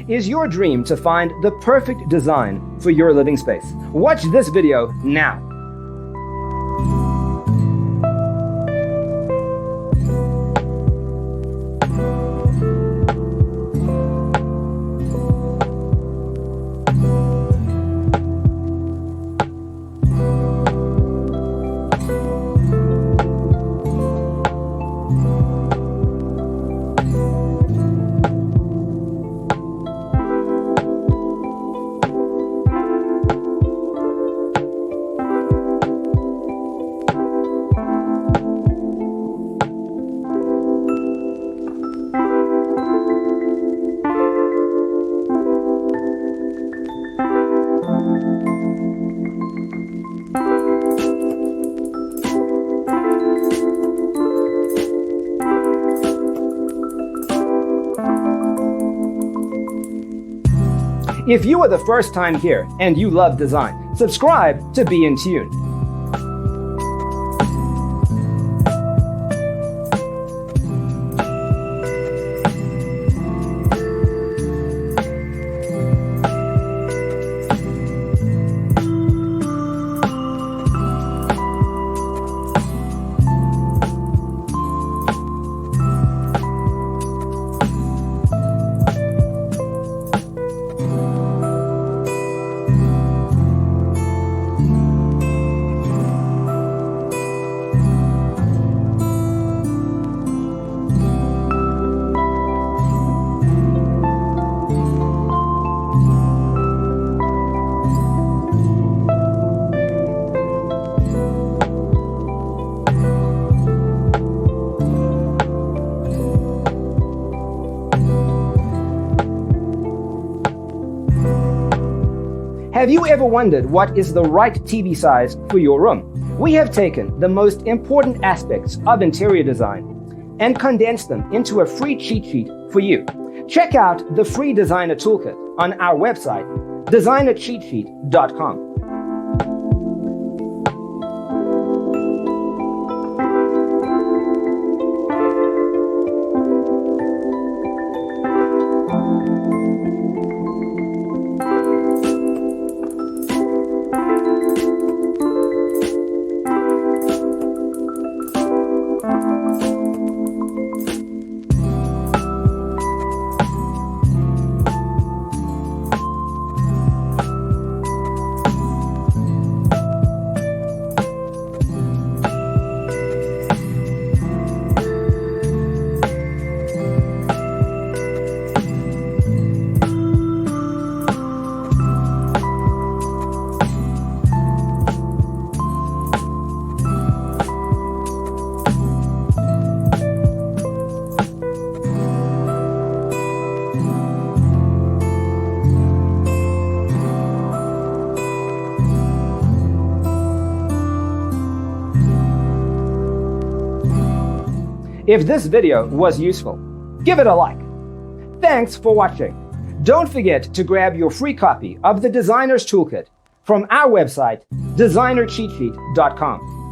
Is your dream to find the perfect design for your living space? Watch this video now. If you are the first time here and you love design, subscribe to Be in Tune. Have you ever wondered what is the right TV size for your room? We have taken the most important aspects of interior design and condensed them into a free cheat sheet for you. Check out the free designer toolkit on our website, designercheatsheet.com. If this video was useful, give it a like. Thanks for watching. Don't forget to grab your free copy of the Designer's Toolkit from our website, designercheatsheet.com.